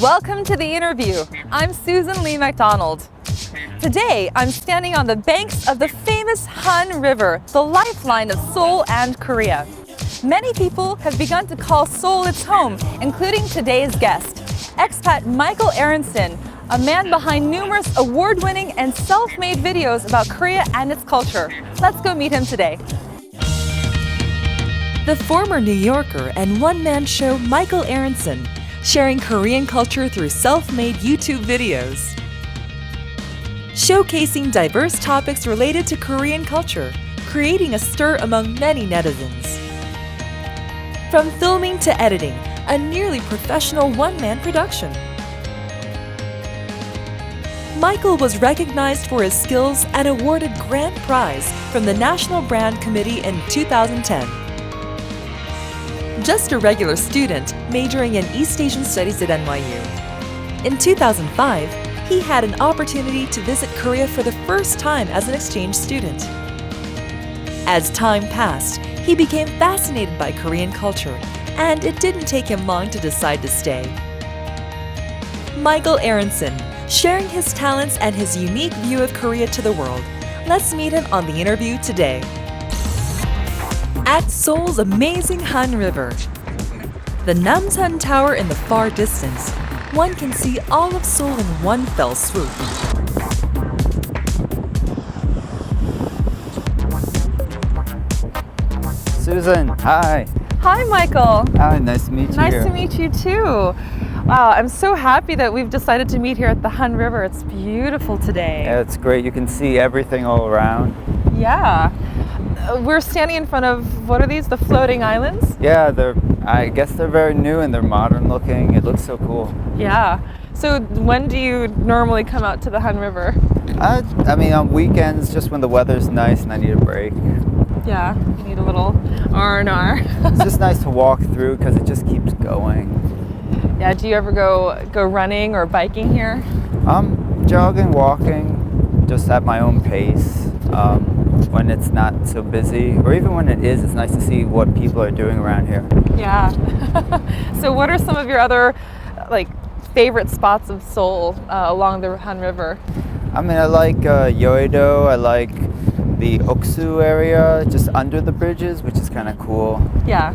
Welcome to the interview. I'm Susan Lee MacDonald. Today, I'm standing on the banks of the famous Han River, the lifeline of Seoul and Korea. Many people have begun to call Seoul its home, including today's guest, expat Michael Aronson, a man behind numerous award-winning and self-made videos about Korea and its culture. Let's go meet him today. The former New Yorker and one-man show Michael Aronson, sharing Korean culture through self-made YouTube videos. Showcasing diverse topics related to Korean culture, creating a stir among many netizens. From filming to editing, a nearly professional one-man production. Michael was recognized for his skills and awarded grand prize from the National Brand Committee in 2010. Just a regular student majoring in East Asian Studies at NYU. In 2005, he had an opportunity to visit Korea for the first time as an exchange student. As time passed, he became fascinated by Korean culture, and it didn't take him long to decide to stay. Michael Aronson, sharing his talents and his unique view of Korea to the world. Let's meet him on the interview today. At Seoul's amazing Han River, the Namsan Tower in the far distance, one can see all of Seoul in one fell swoop. Susan, hi. Hi, Michael. Hi, nice to meet you. Nice to meet you too. Wow, I'm so happy that we've decided to meet here at the Han River. It's beautiful today. Yeah, it's great. You can see everything all around. Yeah. We're standing in front of, what are these, the floating islands? Yeah, I guess they're very new and they're modern looking. It looks so cool. Yeah. So when do you normally come out to the Han River? I mean, on weekends, just when the weather's nice and I need a break. Yeah, you need a little R&R. It's just nice to walk through because it just keeps going. Yeah, do you ever go running or biking here? Jogging, walking, just at my own pace. When it's not so busy, or even when it is, it's nice to see what people are doing around here. Yeah. So what are some of your other favorite spots of Seoul along the Han River? I mean, I like Yeouido, I like the Oksu area, just under the bridges, which is kind of cool. Yeah.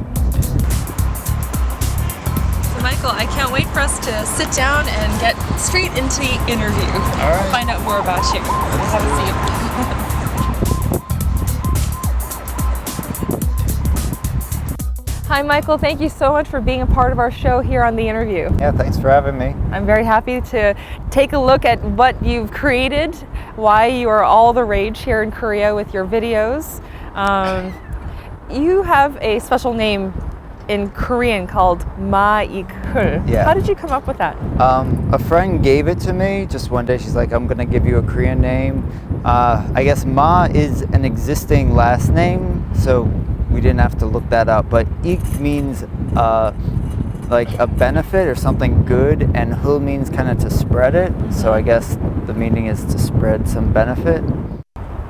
So Michael, I can't wait for us to sit down and get straight into the interview. All right. Find out more about you. Have a seat. Hi, Michael. Thank you so much for being a part of our show here on The Interview. Yeah, thanks for having me. I'm very happy to take a look at what you've created, why you are all the rage here in Korea with your videos. You have a special name in Korean called Ma-ik-hul. Yeah. How did you come up with that? A friend gave it to me just one day. She's like, I'm going to give you a Korean name. I guess Ma is an existing last name, so we didn't have to look that up, but ik means like a benefit or something good, and hul means kind of to spread it. So I guess the meaning is to spread some benefit.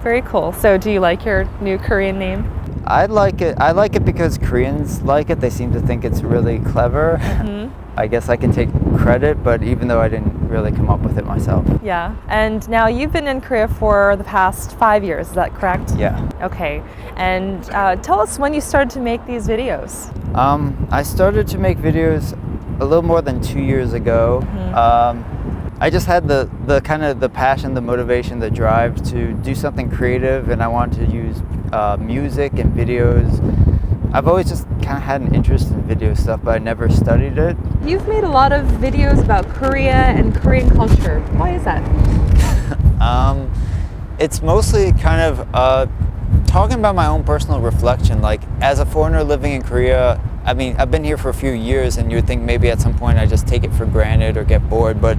Very cool. So do you like your new Korean name? I like it. I like it because Koreans like it. They seem to think it's really clever. Mm-hmm. I guess I can take credit, but even though I didn't really come up with it myself. Yeah. And now you've been in Korea for the past 5 years, is that correct? Yeah. Okay. And tell us when you started to make these videos. I started to make videos a little more than 2 years ago. Mm-hmm. I just had the kind of the passion, the motivation, the drive to do something creative, and I wanted to use music and videos. I've always just kind of had an interest in video stuff, but I never studied it. You've made a lot of videos about Korea and Korean culture. Why is that? It's mostly kind of talking about my own personal reflection. Like, as a foreigner living in Korea, I mean, I've been here for a few years, and you would think maybe at some point I just take it for granted or get bored, but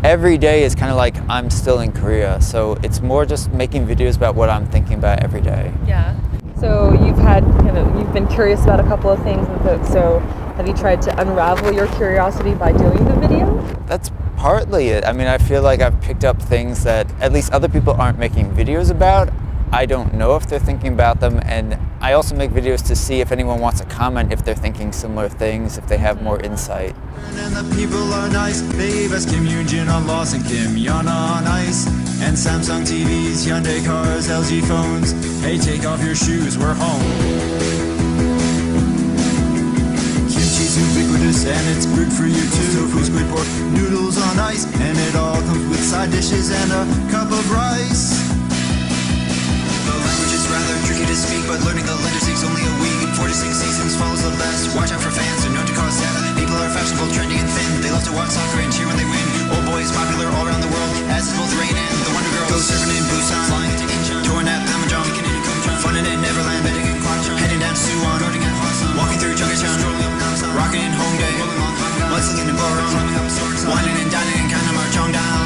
every day is kind of like I'm still in Korea. So it's more just making videos about what I'm thinking about every day. Yeah. So you've been curious about a couple of things in the book. So have you tried to unravel your curiosity by doing the video? That's partly it. I mean, I feel like I've picked up things that at least other people aren't making videos about. I don't know if they're thinking about them, and I also make videos to see if anyone wants to comment if they're thinking similar things, if they have more insight. And the people are nice. They best Kim Yoon-jin on Lost and Kim Yuna on Ice. And Samsung TVs, Hyundai cars, LG phones. Hey, take off your shoes, we're home. Kimchi's ubiquitous and it's good for you too. Tofu, squid, pork, noodles on ice. And it all comes with side dishes and a cup of rice. The language is rather tricky to speak, but learning the letters takes only a week. 4 to 6 seasons follows the best. Watch out for fans, they're known to cause static. People are fashionable, trendy, and thin. They love to watch soccer and cheer when they win. Old boy is popular all around the world, as is both Rain and the Wonder Girls. Go surfing in Busan, flying into Incheon, touring at Panmunjom, weekend in Kumcheon, funning in Neverland, betting in Gwangjong, heading down to Suwon, boarding at Hwaseong, walking through Jungyecheon, strolling up Namsan, rocking in Hongdae, rolling on Gwanggam, mudslinging in Boron, swimming up Seoul, whining and dining in Gangnam or Cheongdam.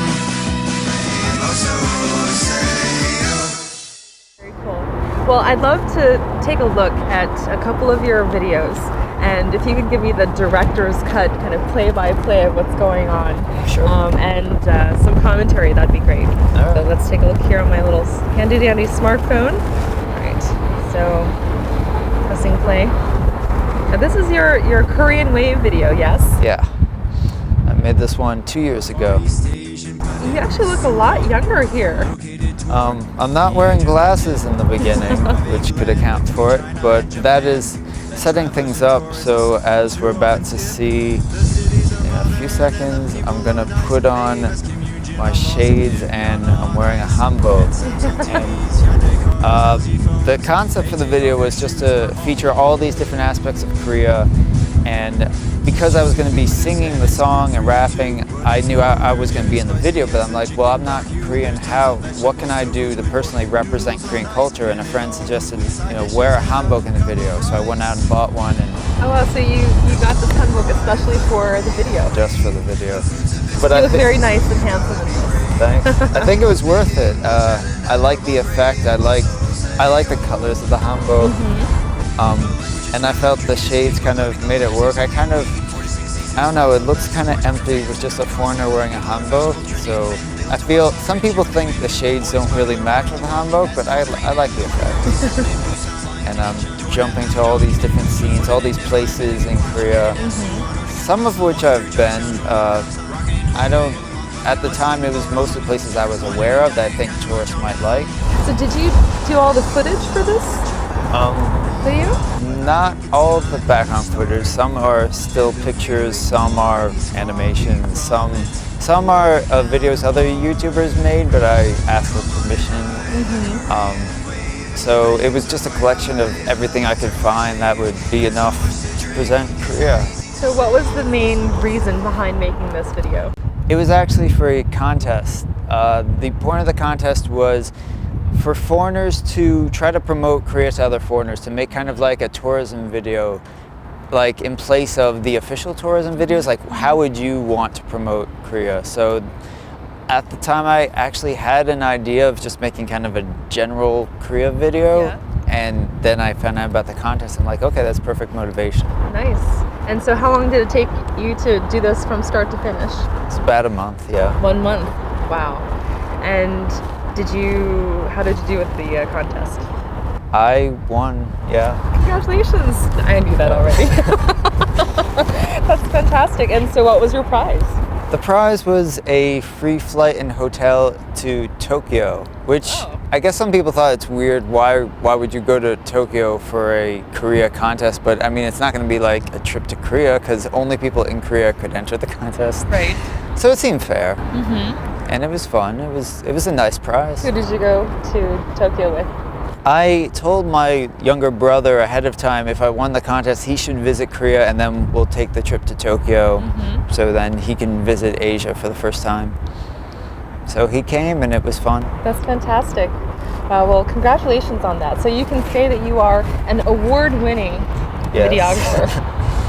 Very cool. Well, I'd love to take a look at a couple of your videos, and if you could give me the director's cut, kind of play-by-play of what's going on, Sure. and some commentary, that'd be great. right. So let's take a look here on my little handy-dandy smartphone. All right, so pressing play. Now this is your Korean wave video, yes? Yeah. I made this one 2 years ago. You actually look a lot younger here. I'm not wearing glasses in the beginning, which could account for it, but that is setting things up. So as we're about to see in a few seconds, I'm gonna put on my shades and I'm wearing a hanbok. The concept for the video was just to feature all these different aspects of Korea, and because I was going to be singing the song and rapping, I knew I was going to be in the video, but I'm like, well, I'm not Korean. What can I do to personally represent Korean culture? And a friend suggested, wear a hanbok in the video. So I went out and bought one, and Oh wow, so you got this hanbok especially for the video. just for the video. But You look very nice and handsome in this. Thanks. I think it was worth it. I like the effect. I like the colors of the hanbok. And I felt the shades kind of made it work. I don't know, it looks kind of empty with just a foreigner wearing a hanbok. So I feel some people think the shades don't really match with the hanbok, but I like the effect. And I'm jumping to all these different scenes, all these places in Korea, some of which I've been. At the time it was mostly places I was aware of that I think tourists might like. So did you do all the footage for this video? Not all of the background footage. Some are still pictures, some are animations, some are videos other YouTubers made, but I asked for permission. So it was just a collection of everything I could find that would be enough to present Korea. So what was the main reason behind making this video? It was actually for a contest. The point of the contest was for foreigners to try to promote Korea to other foreigners, to make kind of like a tourism video, like in place of the official tourism videos. Like, how would you want to promote Korea? So at the time I actually had an idea of just making kind of a general Korea video. Yeah. And then I found out about the contest. I'm like, okay, that's perfect motivation. Nice. And so how long did it take you to do this from start to finish? It's about a month, yeah. 1 month. Wow. And how did you do with the contest? I won, yeah. Congratulations. I knew that already. That's fantastic. And so what was your prize? The prize was a free flight and hotel to Tokyo, which I guess some people thought it's weird. Why would you go to Tokyo for a Korea contest? But I mean, it's not going to be like a trip to Korea because only people in Korea could enter the contest. Right. So it seemed fair. And it was fun. It was a nice prize. Who did you go to Tokyo with? I told my younger brother ahead of time if I won the contest, he should visit Korea and then we'll take the trip to Tokyo. So then he can visit Asia for the first time. So he came and it was fun. That's fantastic. Well, congratulations on that. So you can say that you are an award-winning videographer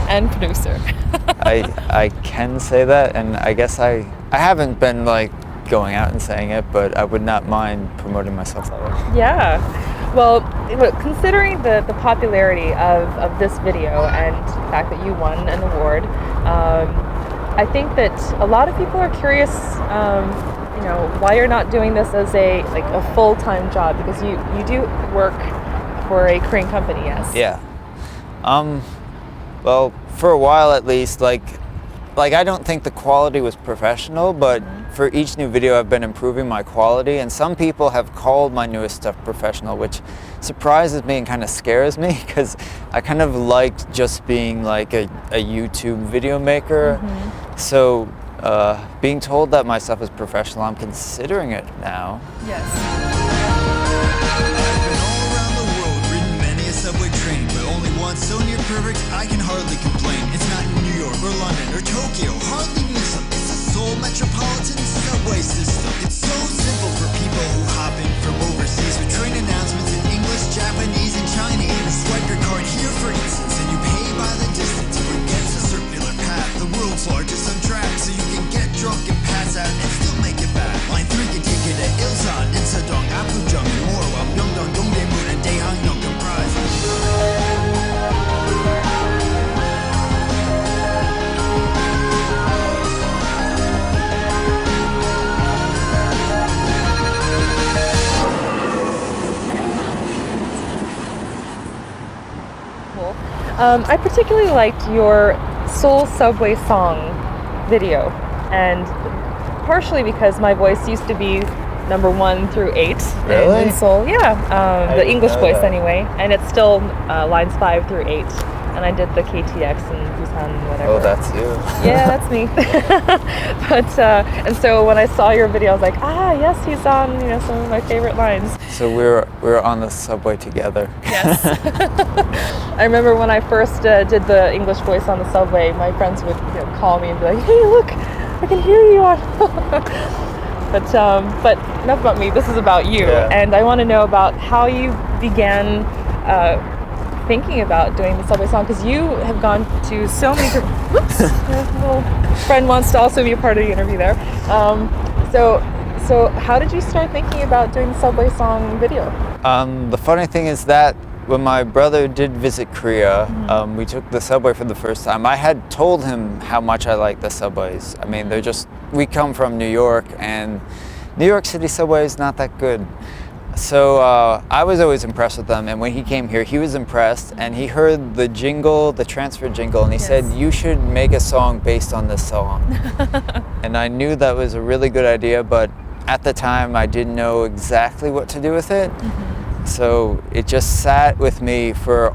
and producer. I can say that, and I guess I haven't been like going out and saying it, but I would not mind promoting myself that way. Yeah. Well, considering the popularity of this video and the fact that you won an award, I think that a lot of people are curious, why you're not doing this as a full-time job, because you do work for a Korean company, yes? Yeah. Well, for a while at least, like I don't think the quality was professional, but for each new video I've been improving my quality, and some people have called my newest stuff professional, which surprises me and kind of scares me because I kind of liked just being like a YouTube video maker. So being told that my stuff is professional, I'm considering it now. Yes. I've been all around the world, ridden many a subway train, but only one so near perfect I can hardly complain. It's not in New York or London or Tokyo, hardly Newsom. It's a Seoul metropolitan subway system. It's so simple for people who hop in from overseas with train announcements in English, Japanese, and Chinese. Swipe your card here, for instance, and you pay by the distance. It gets a circular path, the world's largest on track, so you can get drunk and pass out and still make it back. Line 3 can take you to Ilsan, Insadong, Apgujeong, and more, while Myeongdong, Dongdaemun, and Daehangnyeong comprise. I particularly liked your Seoul Subway Song video, and partially because my voice used to be number 1 through 8 Really? in Seoul. Yeah, the didn't English know voice that. anyway, and it's still lines 5 through 8. And I did the KTX and Busan, whatever. Oh, that's you. Yeah, that's me. But and so when I saw your video, I was like, yes, he's on some of my favorite lines. So we're on the subway together. Yes. I remember when I first did the English voice on the subway, my friends would call me and be like, "Hey, look, I can hear you on." But enough about me. This is about you, Yeah. and I want to know about how you began thinking about doing the subway song, because you have gone to so many different. Whoops, a little friend wants to also be a part of the interview there. So how did you start thinking about doing the subway song video? The funny thing is that when my brother did visit Korea, we took the subway for the first time. I had told him how much I like the subways. I mean, we come from New York, and New York City subway is not that good. So I was always impressed with them, and when he came here, he was impressed, and he heard the jingle, the transfer jingle, and he said, "You should make a song based on this song." And I knew that was a really good idea, but at the time I didn't know exactly what to do with it. So it just sat with me for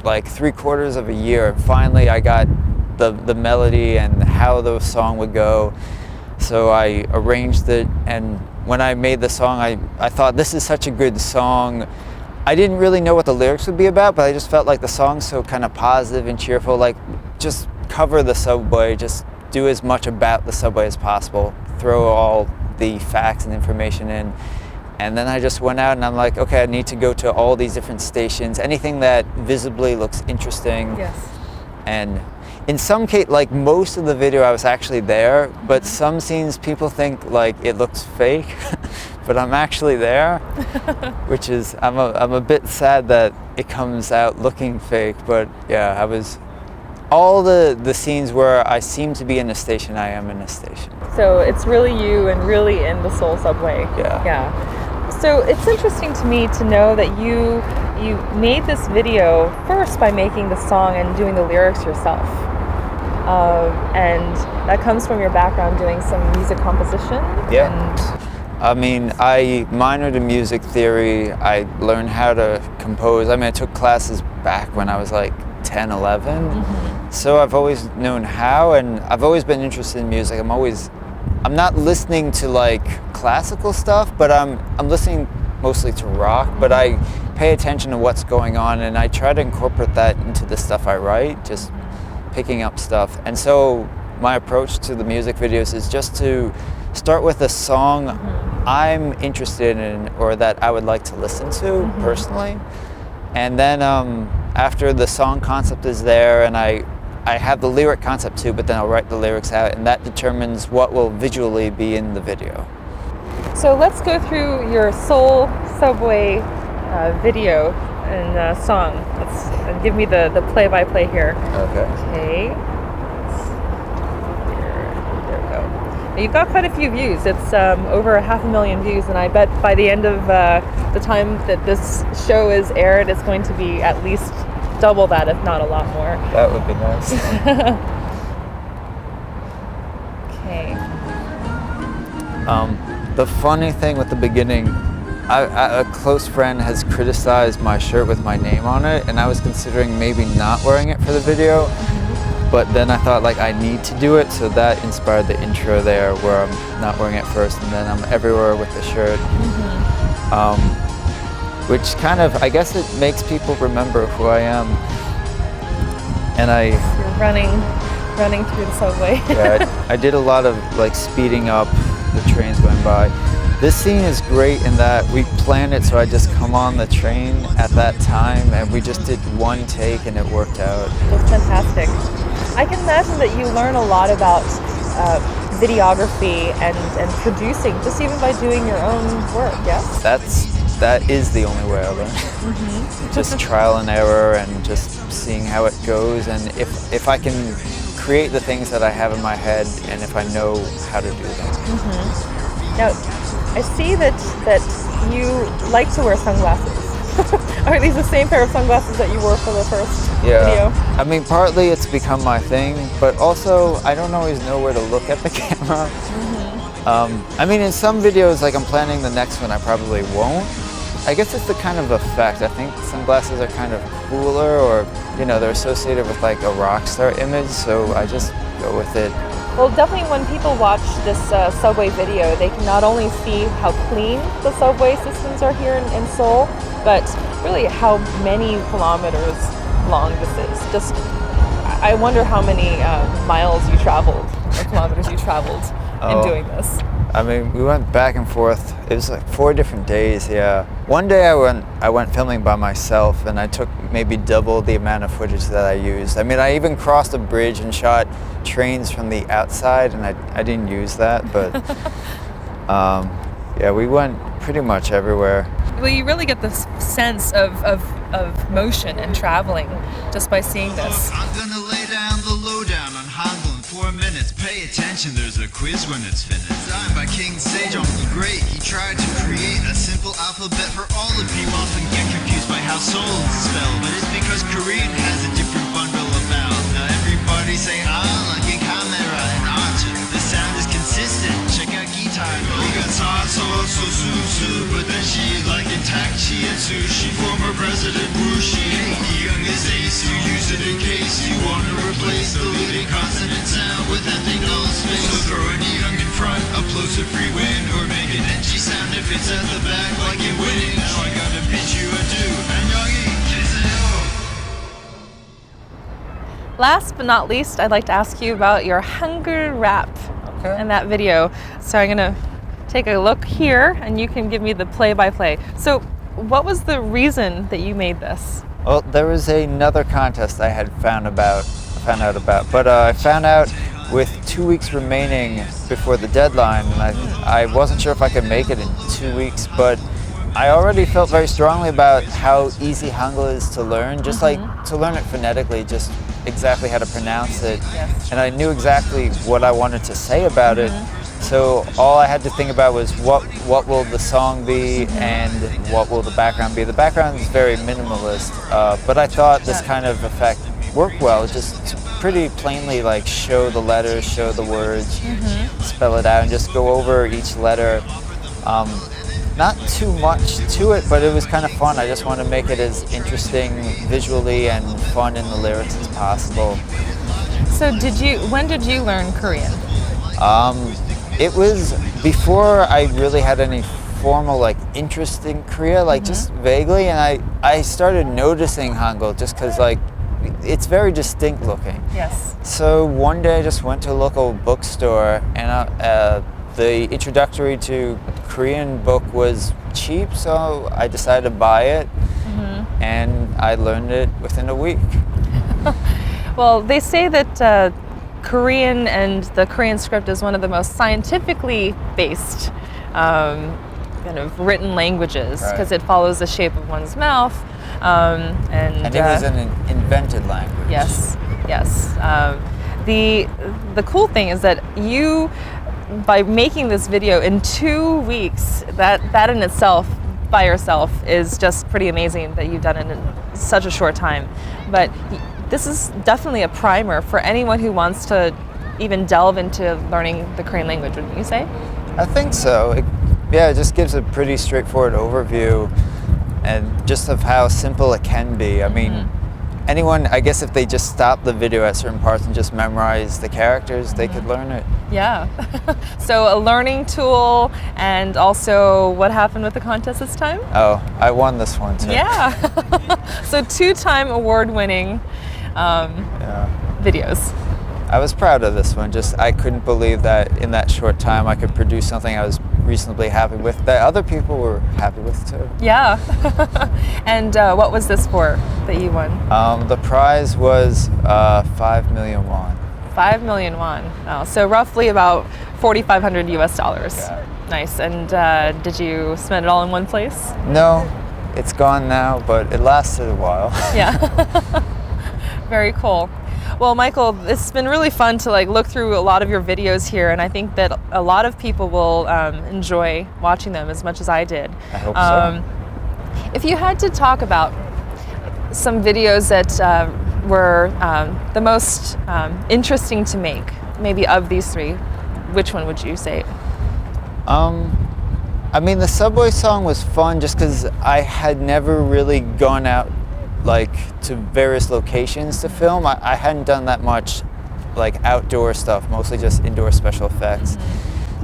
like 3/4 of a year. Finally I got the melody and how the song would go. So I arranged it, and when I made the song, I thought, this is such a good song. I didn't really know what the lyrics would be about, but I just felt like the song's so kind of positive and cheerful, like just cover the subway, just do as much about the subway as possible, throw all the facts and information in. And then I just went out and I'm like, okay, I need to go to all these different stations, anything that visibly looks interesting. Yes. And in some case, like most of the video, I was actually there, but some scenes people think like it looks fake, but I'm actually there, which is, I'm a bit sad that it comes out looking fake, but yeah, I was, all the scenes where I seem to be in a station, I am in a station. So it's really you and really in the Seoul subway. Yeah. Yeah. So it's interesting to me to know that you made this video first by making the song and doing the lyrics yourself. And that comes from your background doing some music composition. Yeah. And I mean, I minored in music theory. I learned how to compose. I mean, I took classes back when I was like 10, 11. So I've always known how, and I've always been interested in music. I'm not listening to like classical stuff, but I'm listening mostly to rock, but I pay attention to what's going on, and I try to incorporate that into the stuff I write, just picking up stuff. And so my approach to the music videos is just to start with a song I'm interested in or that I would like to listen to personally. And then after the song concept is there, and I have the lyric concept too, but then I'll write the lyrics out, and that determines what will visually be in the video. so let's go through your Seoul subway video and song. Give me the play-by-play here. Okay. Okay. You've got quite a few views. It's over 500,000 views, and I bet by the end of the time that this show is aired, it's going to be at least double that, if not a lot more. That would be nice. Okay. The funny thing with the beginning, a close friend has criticized my shirt with my name on it, and I was considering maybe not wearing it for the video, but then I thought like I need to do it, so that inspired the intro there where I'm not wearing it first and then I'm everywhere with the shirt. Which kind of, I guess it makes people remember who I am. And You're running through the subway. yeah, I did a lot of like speeding up the trains going by. This scene is great in that we planned it so I just come on the train at that time, and we just did one take and it worked out. That's fantastic. I can imagine that you learn a lot about videography and producing just even by doing your own work, yes? That is the only way I learn. Just trial and error and just seeing how it goes, and if I can create the things that I have in my head and if I know how to do them. Now, I see that you like to wear sunglasses. Or at least the same pair of sunglasses that you wore for the first video. I mean, partly it's become my thing, but also I don't always know where to look at the camera. I mean, in some videos, like I'm planning the next one, I probably won't. I guess it's the kind of effect. I think sunglasses are kind of cooler, or, you know, they're associated with like a rock star image, so I just go with it. Well, definitely when people watch this subway video, they can not only see how clean the subway systems are here in Seoul, but really how many kilometers long this is. Just, I wonder how many miles you traveled, or kilometers you traveled in doing this. I mean, we went back and forth. It was like 4 different days, yeah. One day I went filming by myself, and I took maybe double the amount of footage that I used. I mean, I even crossed a bridge and shot trains from the outside, and I didn't use that, but yeah, we went pretty much everywhere. Well, you really get this sense of motion and traveling just by seeing this. I'm gonna lay down the lowdown on Hangul in 4 minutes. Pay attention, there's a quiz when it's finished. Designed by King Sejong the Great, he tried to create a simple alphabet for all of you. Often get confused by how Seoul is spelled, but it's because Korean has a different bundle of vowels. Now everybody say like a camera and archer. The sound is consistent. Check out guitar. We got so su su, but then she like intact chi and sushi. Former President Bushi, hey, young is ace. You use it in case you want to replace the leading consonant sound with ethical space. So throw an young in front, a plosive free wind, or make an etchy sound if it's at the back like you're winning. Now I gotta pitch you a do, and youngie, kiss it. Last but not least, I'd like to ask you about your Hangul rap in that video. So I'm gonna take a look here, and you can give me the play-by-play. So, what was the reason that you made this? Well, there was another contest I had found out about, but I found out with 2 weeks remaining before the deadline, and I wasn't sure if I could make it in 2 weeks, but I already felt very strongly about how easy Hangul is to learn, just like to learn it phonetically, just exactly how to pronounce it. Yes. And I knew exactly what I wanted to say about it. So all I had to think about was what will the song be and what will the background be. The background is very minimalist, but I thought this kind of effect worked well, just to pretty plainly like show the letters, show the words, spell it out, and just go over each letter. Not too much to it, but it was kind of fun. I just wanted to make it as interesting visually and fun in the lyrics as possible. So when did you learn Korean? It was before I really had any formal like interest in Korea, like just vaguely, and I started noticing Hangul just because like it's very distinct looking. Yes. So one day I just went to a local bookstore, and the introductory to Korean book was cheap, so I decided to buy it, and I learned it within a week. Well, they say that Korean and the Korean script is one of the most scientifically based kind of written languages, because it follows the shape of one's mouth. And it was an invented language. Yes, yes. The cool thing is that you by making this video in 2 weeks, that in itself, by yourself, is just pretty amazing that you've done it in such a short time. But this is definitely a primer for anyone who wants to even delve into learning the Korean language, wouldn't you say? I think so. It just gives a pretty straightforward overview and just of how simple it can be. I mean, anyone, I guess if they just stop the video at certain parts and just memorize the characters, they could learn it. Yeah. So a learning tool, and also what happened with the contest this time? Oh, I won this one too. Yeah. So 2-time award-winning videos. I was proud of this one. Just I couldn't believe that in that short time I could produce something I was reasonably happy with, that other people were happy with too. Yeah. And what was this for that you won? The prize was 5 million won. 5 million won. Oh, so roughly about $4,500 US. Yeah. Nice. And did you spend it all in one place? No, it's gone now, but it lasted a while. Yeah. Very cool. Well, Michael, it's been really fun to look through a lot of your videos here, and I think that a lot of people will enjoy watching them as much as I did. I hope so. If you had to talk about some videos that were the most interesting to make, maybe of these 3, which one would you say? I mean, the subway song was fun just because I had never really gone out to various locations to film. I hadn't done that much outdoor stuff, mostly just indoor special effects.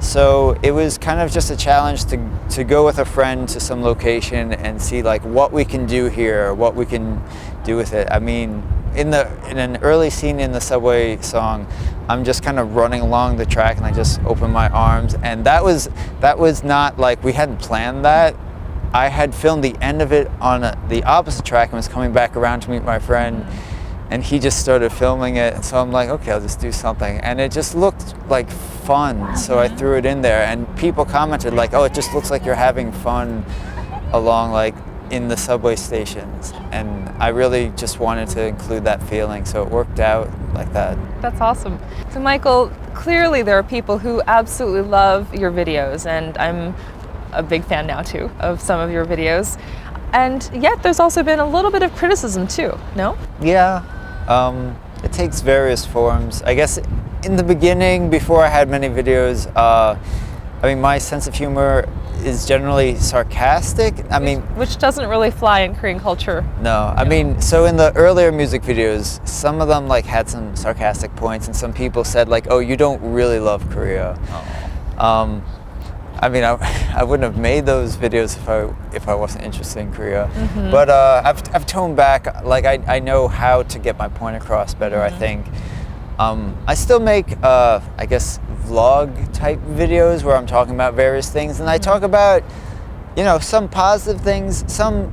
So it was kind of just a challenge to go with a friend to some location and see what we can do here, what we can do with it. I mean, in an early scene in the subway song, I'm just kind of running along the track and I just open my arms, and that was not we hadn't planned that. I had filmed the end of it on the opposite track and was coming back around to meet my friend, and he just started filming it. So I'm like, okay, I'll just do something. And it just looked like fun, so I threw it in there. And people commented oh, it just looks like you're having fun along in the subway stations. And I really just wanted to include that feeling, so it worked out like that. That's awesome. So Michael, clearly there are people who absolutely love your videos, and I'm a big fan now too of some of your videos, and yet there's also been a little bit of criticism too, no? Yeah, it takes various forms. I guess in the beginning, before I had many videos, I mean, my sense of humor is generally sarcastic. I mean, which doesn't really fly in Korean culture. No, I mean, so in the earlier music videos, some of them had some sarcastic points, and some people said oh, you don't really love Korea. I mean, I wouldn't have made those videos if I wasn't interested in Korea. But I've toned back. I know how to get my point across better, I think. I still make, I guess, vlog type videos where I'm talking about various things, and I talk about, some positive things, some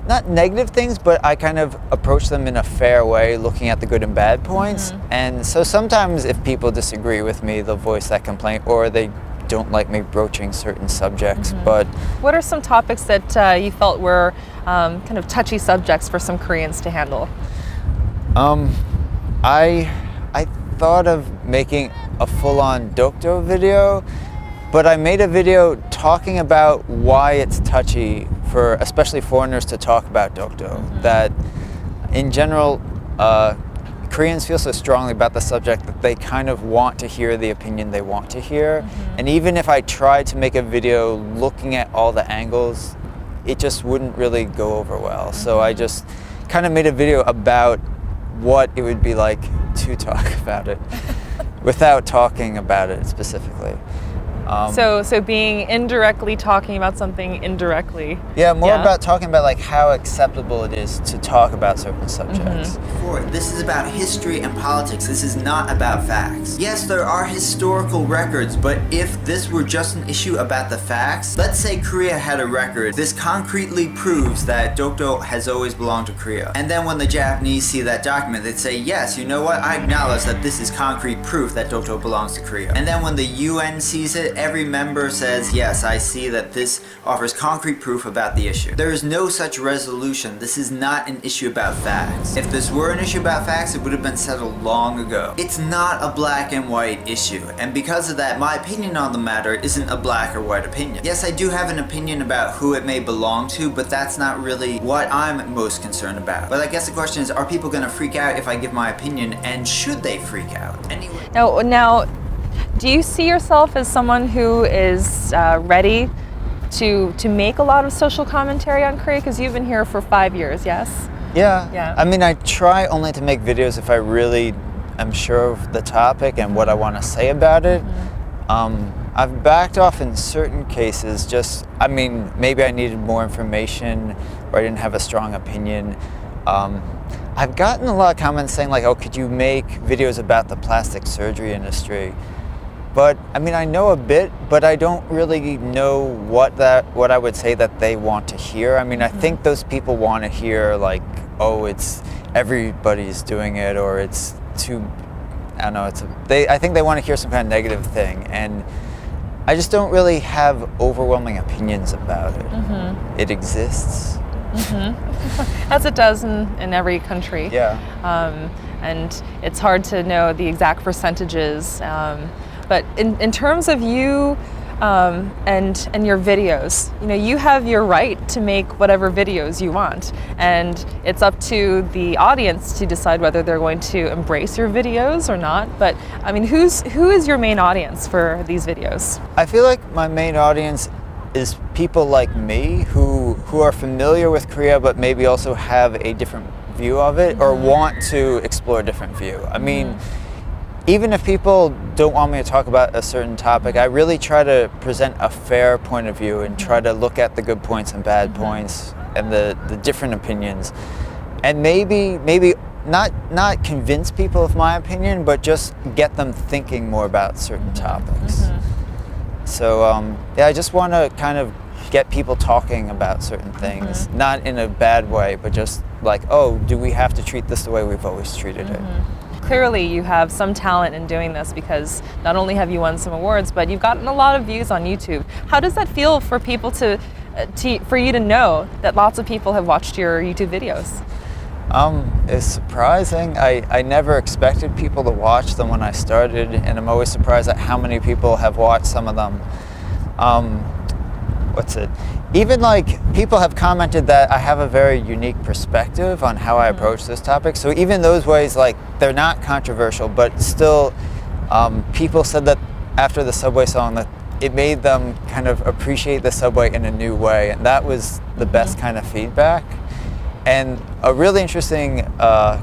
not negative things, but I kind of approach them in a fair way, looking at the good and bad points. And so sometimes if people disagree with me, they'll voice that complaint, or they don't like me broaching certain subjects. But what are some topics that you felt were kind of touchy subjects for some Koreans to handle? I thought of making a full-on dokdo video, but I made a video talking about why it's touchy for especially foreigners to talk about dokdo. That in general, Koreans feel so strongly about the subject that they kind of want to hear the opinion they want to hear. And even if I tried to make a video looking at all the angles, it just wouldn't really go over well. So I just kind of made a video about what it would be like to talk about it without talking about it specifically. So being indirectly talking about something indirectly. Yeah, more about talking about how acceptable it is to talk about certain subjects. This is about history and politics. This is not about facts. Yes, there are historical records, but if this were just an issue about the facts, let's say Korea had a record. This concretely proves that dokdo has always belonged to Korea. And then when the Japanese see that document, they'd say, yes, you know what? I acknowledge that this is concrete proof that dokdo belongs to Korea. And then when the UN sees it every member says, yes, I see that this offers concrete proof about the issue. There is no such resolution. This is not an issue about facts. If this were an issue about facts, it would have been settled long ago. It's not a black and white issue, and because of that, my opinion on the matter isn't a black or white opinion. Yes, I do have an opinion about who it may belong to, but that's not really what I'm most concerned about. But I guess the question is, are people gonna freak out if I give my opinion, and should they freak out? Anyway. Now, do you see yourself as someone who is ready to make a lot of social commentary on Korea? Because you've been here for 5 years, yes? Yeah. I mean, I try only to make videos if I really am sure of the topic and what I want to say about it. I've backed off in certain cases, maybe I needed more information or I didn't have a strong opinion. I've gotten a lot of comments saying like, oh, could you make videos about the plastic surgery industry? But I mean, I know a bit, but I don't really know what I would say that they want to hear. I mean, I think those people want to hear like, oh, it's everybody's doing it, or it's too, I don't know, I think they want to hear some kind of negative thing, and I just don't really have overwhelming opinions about it. It exists. As it does in every country. Yeah. And it's hard to know the exact percentages. But in terms of you and your videos, you know, you have your right to make whatever videos you want, and it's up to the audience to decide whether they're going to embrace your videos or not. But I mean, who is your main audience for these videos? I feel like my main audience is people like me who are familiar with Korea but maybe also have a different view of it or want to explore a different view. I mean, even if people don't want me to talk about a certain topic, I really try to present a fair point of view and try to look at the good points and bad points and the different opinions, and maybe not convince people of my opinion, but just get them thinking more about certain topics. So I just want to kind of get people talking about certain things, not in a bad way, but just like, oh, do we have to treat this the way we've always treated it? Clearly you have some talent in doing this, because not only have you won some awards, but you've gotten a lot of views on YouTube. How does that feel for people for you to know that lots of people have watched your YouTube videos? It's surprising. I never expected people to watch them when I started, and I'm always surprised at how many people have watched some of them. Even like people have commented that I have a very unique perspective on how I approach this topic. So even those ways, like, they're not controversial, but still people said that after the subway song that it made them kind of appreciate the subway in a new way, and that was the best kind of feedback. And a really interesting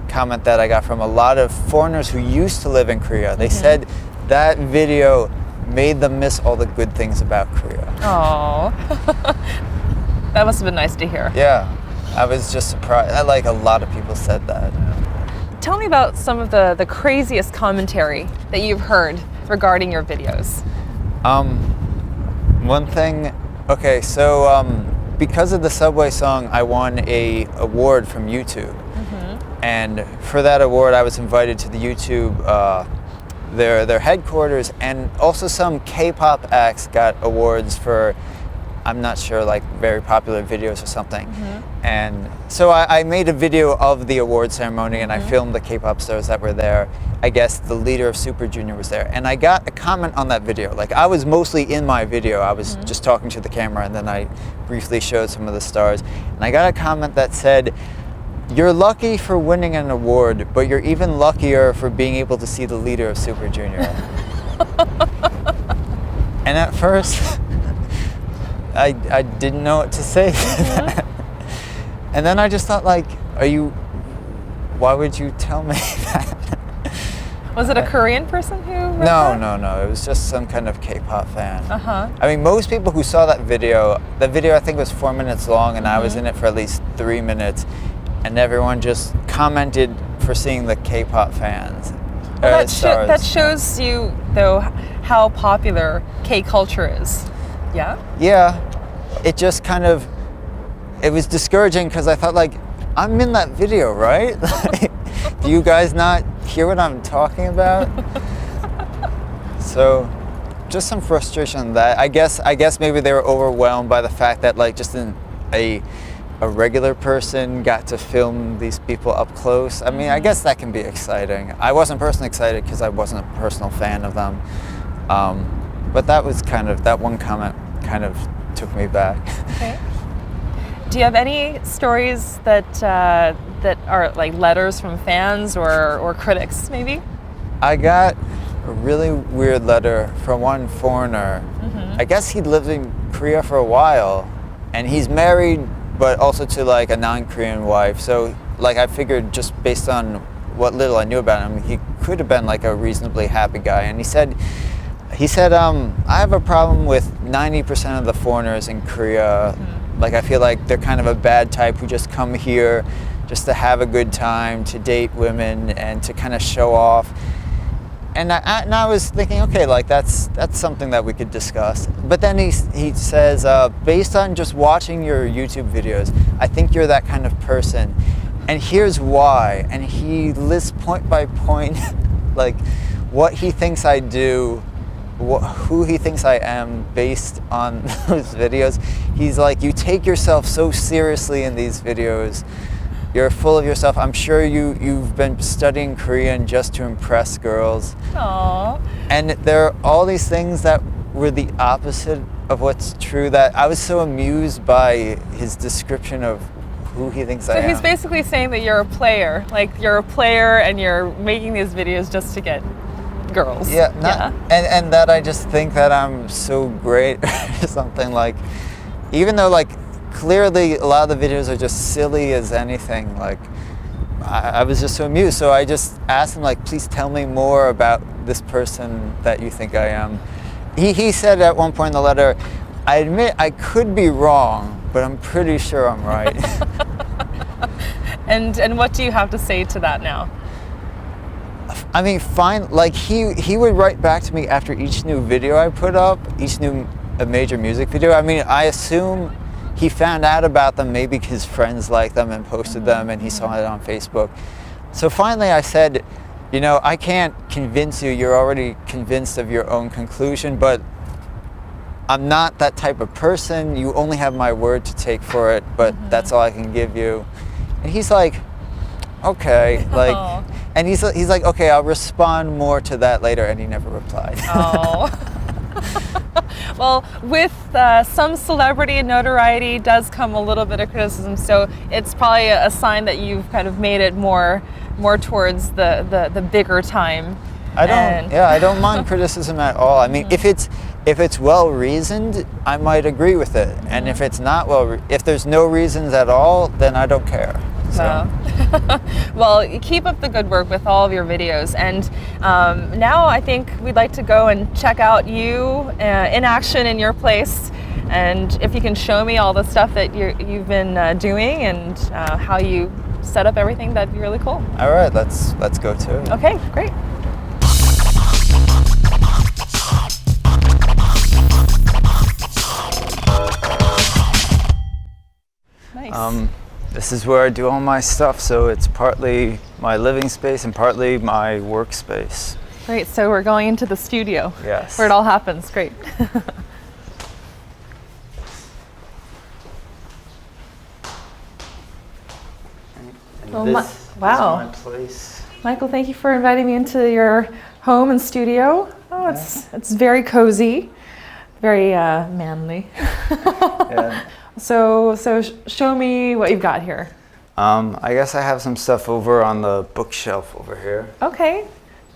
comment that I got from a lot of foreigners who used to live in Korea, they said that video made them miss all the good things about Korea. Oh, that must have been nice to hear. Yeah, I was just surprised. Like, a lot of people said that. Tell me about some of the craziest commentary that you've heard regarding your videos. One thing, okay, so because of the subway song, I won an award from YouTube. And for that award, I was invited to the YouTube, their headquarters, and also some K-pop acts got awards for, I'm not sure, like very popular videos or something. And so I made a video of the award ceremony, and I filmed the K-pop stars that were there. I guess the leader of Super Junior was there, and I got a comment on that video. Like, I was mostly in my video, I was just talking to the camera, and then I briefly showed some of the stars. And I got a comment that said, "You're lucky for winning an award, but you're even luckier for being able to see the leader of Super Junior." And at first, I didn't know what to say to that. And then I just thought, like, why would you tell me that? Was it a Korean person who wrote No, that? no. It was just some kind of K-pop fan. I mean, most people who saw that video I think was 4 minutes long, and I was in it for at least 3 minutes, and everyone just commented for seeing the K-pop fans. Well, stars. that shows you, though, how popular K-culture is. Yeah? Yeah. It just kind of, it was discouraging because I thought, like, I'm in that video, right? Like, do you guys not hear what I'm talking about? So, just some frustration that I guess maybe they were overwhelmed by the fact that like just a regular person got to film these people up close. I mean, I guess that can be exciting. I wasn't personally excited because I wasn't a personal fan of them, but that one comment kind of took me back. Okay. Do you have any stories that are like letters from fans or critics, maybe? I got a really weird letter from one foreigner. I guess he lived in Korea for a while, and he's married, but also to like a non-Korean wife. So like I figured just based on what little I knew about him, he could have been like a reasonably happy guy. And he said, I have a problem with 90% of the foreigners in Korea. Like I feel like they're kind of a bad type who just come here just to have a good time, to date women, and to kind of show off. And I was thinking, okay, like that's something that we could discuss. But then he says, based on just watching your YouTube videos, I think you're that kind of person. And here's why. And he lists point by point, like what he thinks I do, who he thinks I am based on those videos. He's like, you take yourself so seriously in these videos. You're full of yourself. I'm sure you've been studying Korean just to impress girls. Aww. And there are all these things that were the opposite of what's true, that I was so amused by his description of who he thinks I am. So he's basically saying that you're a player. Like you're a player and you're making these videos just to get girls. Yeah, and that I just think that I'm so great or something. Like, even though like clearly a lot of the videos are just silly as anything, like I was just so amused. So I just asked him, like, please tell me more about this person that you think I am. He said at one point in the letter, I admit I could be wrong, but I'm pretty sure I'm right. And what do you have to say to that now? I mean, fine. Like he would write back to me after each new video I put up, each new major music video. I mean, I assume he found out about them maybe his friends liked them and posted them, and he saw it on Facebook. So finally I said, you know, I can't convince you. You're already convinced of your own conclusion, but I'm not that type of person. You only have my word to take for it, but that's all I can give you. And he's like, okay, like, and he's like, okay, I'll respond more to that later, and he never replied. Oh. Well, with some celebrity and notoriety does come a little bit of criticism, so it's probably a sign that you've kind of made it more towards the bigger time. I don't mind criticism at all. I mean, if it's well reasoned, I might agree with it, and if it's not if there's no reasons at all, then I don't care. So. Well, keep up the good work with all of your videos, and now I think we'd like to go and check out you in action in your place, and if you can show me all the stuff that you've been doing and how you set up everything, that'd be really cool. All right, let's go to it. Okay, great. Nice. This is where I do all my stuff, so it's partly my living space and partly my workspace. Great, so we're going into the studio. Yes. Where it all happens. Great. Wow. Is my place. Michael, thank you for inviting me into your home and studio. Oh, it's very cozy, very manly. Yeah. So show me what you've got here. I guess I have some stuff over on the bookshelf over here. Okay.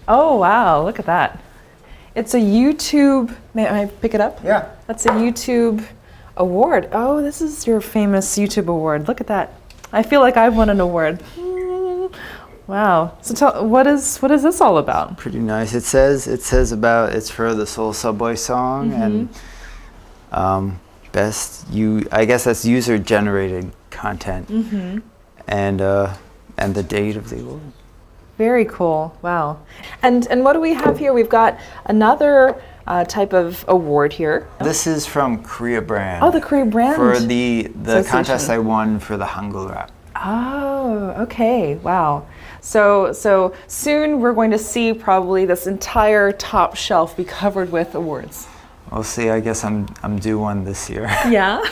Oh, wow, look at that. It's a YouTube, may I pick it up? Yeah. That's a YouTube award. Oh, this is your famous YouTube award. Look at that. I feel like I've won an award. Wow. So what is this all about? Pretty nice. It says about, it's for the Seoul Subway song, and I guess that's user generated content, and the date of the award. Very cool. Wow. And what do we have here? We've got another type of award here. This is from Korea Brand. Oh, the Korea Brand. For the contest I won for the Hangul rap. Oh, okay. Wow. So soon we're going to see probably this entire top shelf be covered with awards. We'll see. I guess I'm due one this year. Yeah.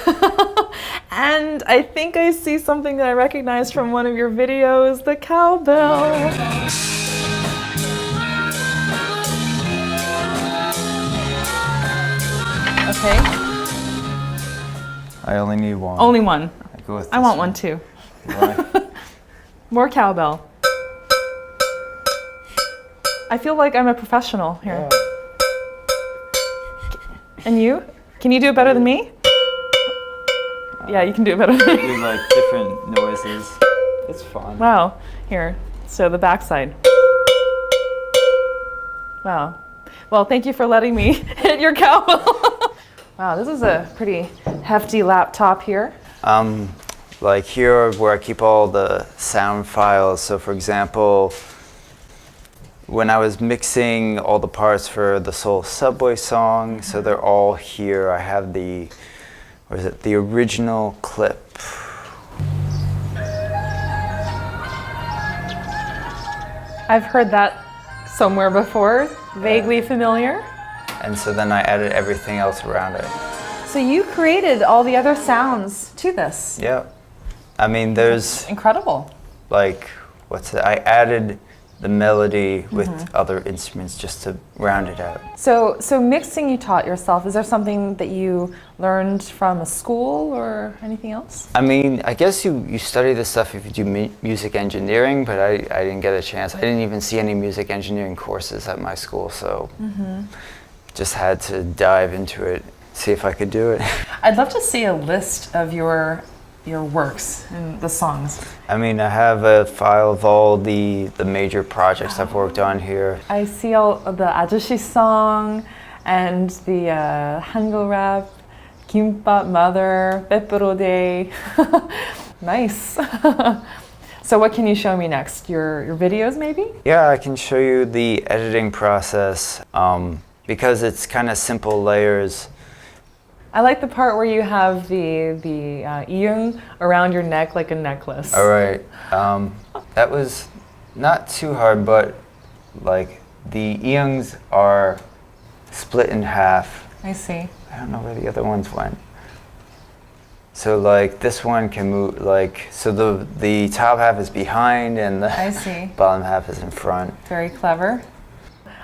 And I think I see something that I recognize from one of your videos, the cowbell. Okay. I only need one. Only one. I go with I this want one too. Why? More cowbell. I feel like I'm a professional here. And you? Can you do it better than me? Yeah, you can do it better than me. Do like different noises. It's fun. Wow. Here. So the backside. Wow. Well, thank you for letting me hit your cowbell. Wow, this is a pretty hefty laptop here. Like here where I keep all the sound files. So for example, when I was mixing all the parts for the Seoul Subway song, so they're all here. I have the, what is it, the original clip. I've heard that somewhere before, vaguely familiar. And so then I added everything else around it. So you created all the other sounds to this. Yeah. I mean, there's Incredible. like, I added the melody with other instruments just to round it out. So mixing you taught yourself. Is there something that you learned from a school or anything else? I mean, I guess you study this stuff if you do music engineering, but I didn't get a chance. I didn't even see any music engineering courses at my school, so just had to dive into it, see if I could do it. I'd love to see a list of your works and the songs. I mean, I have a file of all the major projects I've worked on here. I see all of the 아저씨 song and the Hangul rap, Gimbag Mother, Ep14. Nice. So what can you show me next? Your videos maybe? Yeah, I can show you the editing process because it's kind of simple layers. I like the part where you have the iyung around your neck like a necklace. All right, that was not too hard, but like the iyungs are split in half. I see. I don't know where the other ones went. So like this one can move, like, so the top half is behind and the I see. bottom half is in front. Very clever.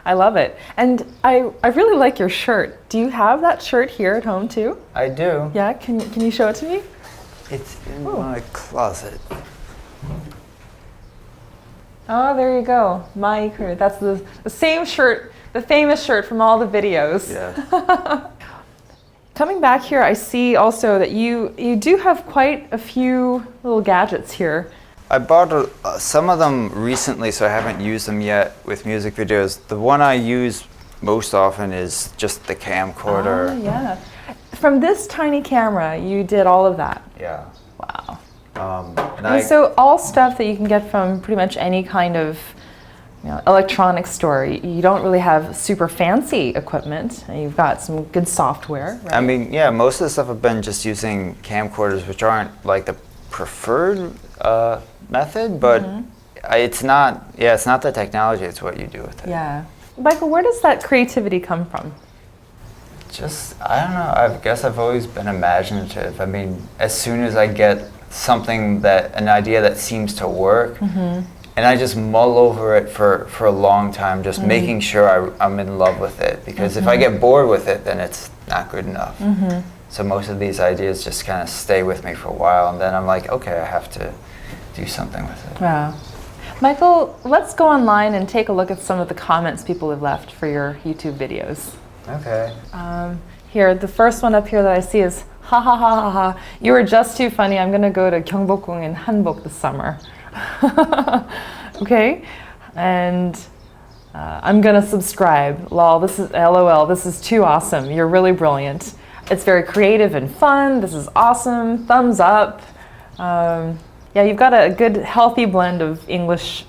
I love it. And I really like your shirt. Do you have that shirt here at home too? I do. Yeah, can you show it to me? It's in my closet. Oh, there you go. My crew. That's the same shirt, the famous shirt from all the videos. Yeah. Coming back here, I see also that you do have quite a few little gadgets here. I bought some of them recently, so I haven't used them yet with music videos. The one I use most often is just the camcorder. Oh, yeah. From this tiny camera, you did all of that. Yeah. Wow. And So all stuff that you can get from pretty much any kind of electronics store. You don't really have super fancy equipment. And you've got some good software, right? I mean, yeah, most of the stuff I've been just using camcorders, which aren't like the preferred method, but it's not the technology, it's what you do with it. Yeah. Michael, where does that creativity come from? Just, I don't know, I guess I've always been imaginative. I mean, as soon as I get an idea that seems to work, and I just mull over it for a long time, just making sure I'm in love with it. Because if I get bored with it, then it's not good enough. So most of these ideas just kind of stay with me for a while, and then I'm like, okay, I have to do something with it. Wow. Michael, let's go online and take a look at some of the comments people have left for your YouTube videos. Okay. Here, the first one up here that I see is, ha ha ha ha ha, you were just too funny, I'm gonna go to Gyeongbokgung in Hanbok this summer. Okay, and I'm gonna subscribe, lol, this is LOL, this is too awesome, you're really brilliant. It's very creative and fun, this is awesome, thumbs up. Yeah, you've got a good healthy blend of English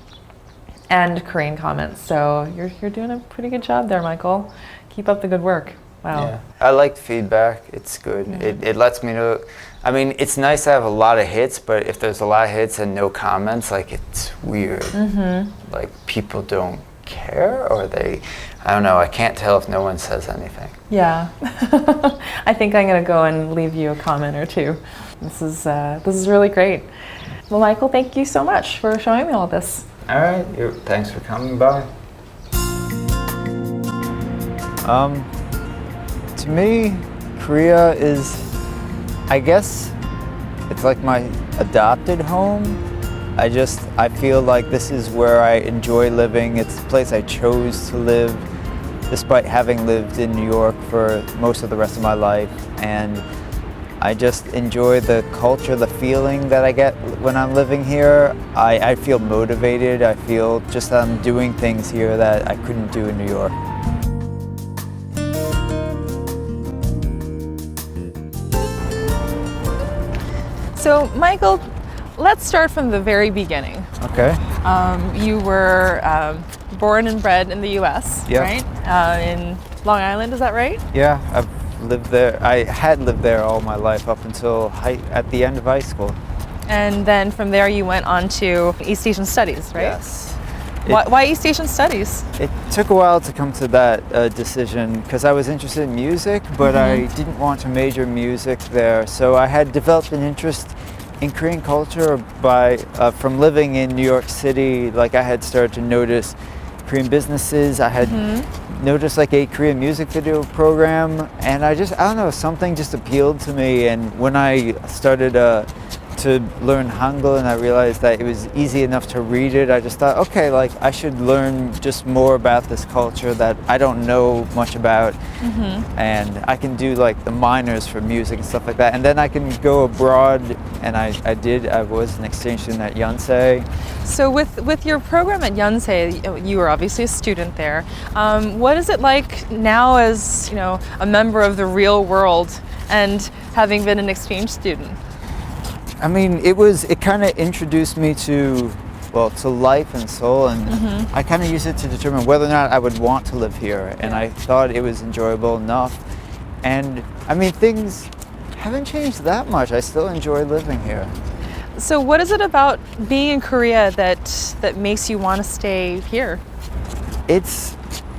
and Korean comments, so you're doing a pretty good job there, Michael. Keep up the good work. Wow. Yeah, I like feedback. It's good. It lets me know. I mean, it's nice to have a lot of hits, but if there's a lot of hits and no comments, like it's weird. Like people don't care, or I don't know. I can't tell if no one says anything. Yeah. I think I'm going to go and leave you a comment or two. This is really great. Well, Michael, thank you so much for showing me all this. All right. Thanks for coming by. To me, Korea is, I guess, it's like my adopted home. I feel like this is where I enjoy living. It's the place I chose to live, despite having lived in New York for most of the rest of my life. And I just enjoy the culture, the feeling that I get when I'm living here. I feel motivated. I feel just that I'm doing things here that I couldn't do in New York. So, Michael, let's start from the very beginning. Okay. You were born and bred in the U.S., Yep. right? In Long Island, is that right? Yeah, I've lived there. I had lived there all my life up until at the end of high school. And then from there you went on to East Asian Studies, right? Yes. Why East Asian Studies? It took a while to come to that decision because I was interested in music, but I didn't want to major in music there. So I had developed an interest in Korean culture from living in New York City. Like I had started to notice Korean businesses. I had noticed like a Korean music video program, and I don't know, something just appealed to me. And when I started to learn Hangul and I realized that it was easy enough to read it, I just thought, okay, like I should learn just more about this culture that I don't know much about. And I can do like the minors for music and stuff like that, and then I can go abroad. And I was an exchange student at Yonsei. So with your program at Yonsei, you were obviously a student there. What is it like now as, you know, a member of the real world and having been an exchange student? I mean, it kind of introduced me to life and soul, and I kind of used it to determine whether or not I would want to live here, and I thought it was enjoyable enough. And I mean, things haven't changed that much. I still enjoy living here. So what is it about being in Korea that makes you want to stay here? It's,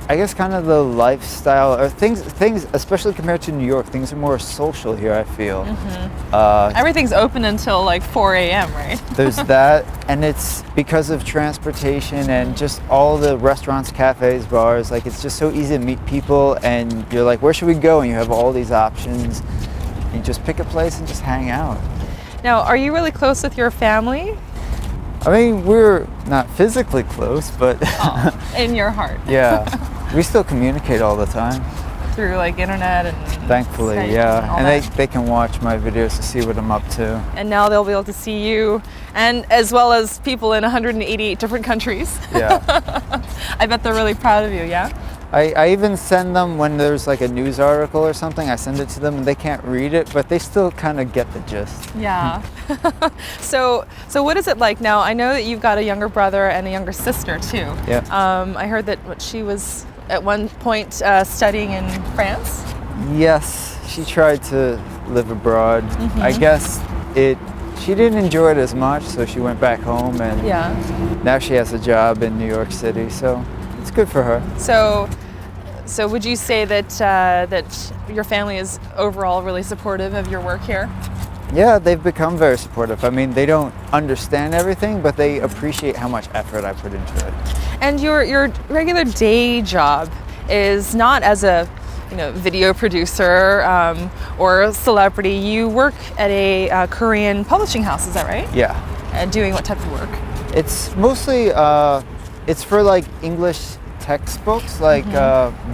I guess, kind of the lifestyle, or things, especially compared to New York, things are more social here, I feel. Everything's open until like 4 a.m., right? There's that, and it's because of transportation and just all the restaurants, cafes, bars. Like, it's just so easy to meet people, and you're like, where should we go? And you have all these options. You just pick a place and just hang out. Now, are you really close with your family? I mean, we're not physically close, but In your heart? yeah, we still communicate all the time. Through like internet and Thankfully, Skype yeah. all And that. they can watch my videos to see what I'm up to. And now they'll be able to see you, and as well as people in 188 different countries. Yeah. I bet they're really proud of you, yeah? I even send them when there's like a news article or something, I send it to them and they can't read it, but they still kind of get the gist. Yeah. So what is it like now? I know that you've got a younger brother and a younger sister too. Yeah. I heard that she was at one point studying in France. Yes, she tried to live abroad. I guess she didn't enjoy it as much, so she went back home, and Yeah. now she has a job in New York City, so it's good for her. So would you say that that your family is overall really supportive of your work here? Yeah, they've become very supportive. I mean, they don't understand everything, but they appreciate how much effort I put into it. And your regular day job is not as a video producer or a celebrity. You work at a Korean publishing house, is that right? Yeah. Doing what type of work? It's mostly, it's for like English textbooks, like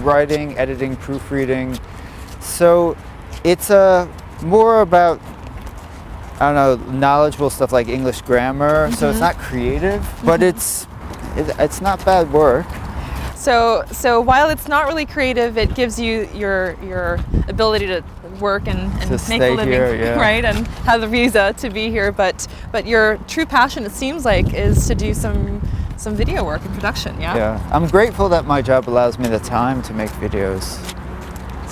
writing, editing, proofreading. So it's more about, I don't know, knowledgeable stuff like English grammar. So it's not creative, but it's not bad work. So while it's not really creative, it gives you your ability to work and To make stay a living, here, yeah. right? And have the visa to be here. But your true passion, it seems like, is to do some video work and production. Yeah. Yeah, I'm grateful that my job allows me the time to make videos.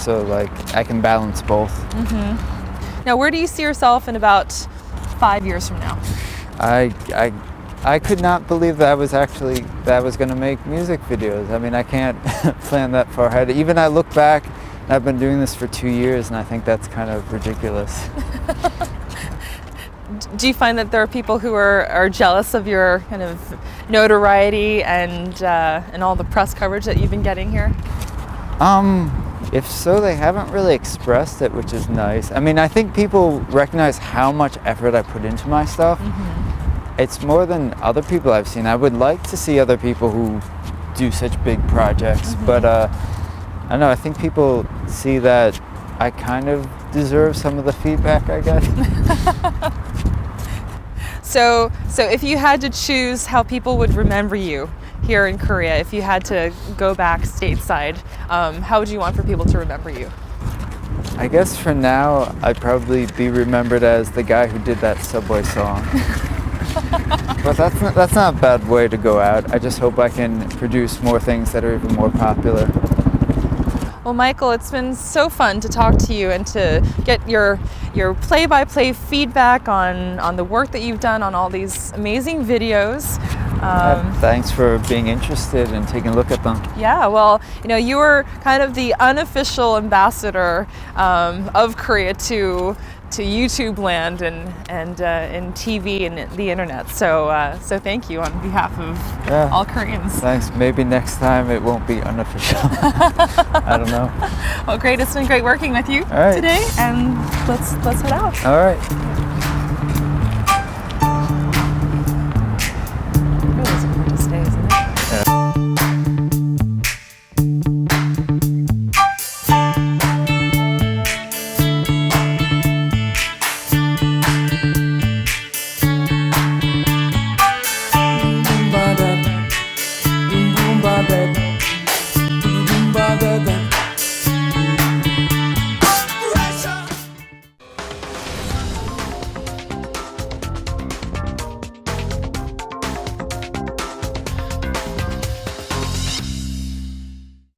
so like I can balance both. Now, where do you see yourself in about 5 years from now? I could not believe that I was going to make music videos. I mean, I can't plan that far ahead. Even I look back, and I've been doing this for 2 years, and I think that's kind of ridiculous. Do you find that there are people who are jealous of your kind of notoriety and all the press coverage that you've been getting here? If so, they haven't really expressed it, which is nice. I mean, I think people recognize how much effort I put into my stuff. It's more than other people I've seen. I would like to see other people who do such big projects, but I don't know, I think people see that I kind of deserve some of the feedback I get. So if you had to choose how people would remember you here in Korea, if you had to go back stateside, how would you want for people to remember you? I guess for now, I'd probably be remembered as the guy who did that Subway song. But that's not a bad way to go out. I just hope I can produce more things that are even more popular. Well, Michael, it's been so fun to talk to you and to get your play-by-play feedback on the work that you've done on all these amazing videos. Thanks for being interested and taking a look at them. Yeah, well, you were kind of the unofficial ambassador of Korea to YouTube land and in TV and the internet. So thank you on behalf of all Koreans. Thanks. Maybe next time it won't be unofficial. I don't know. Well, great. It's been great working with you today, and let's head out. All right.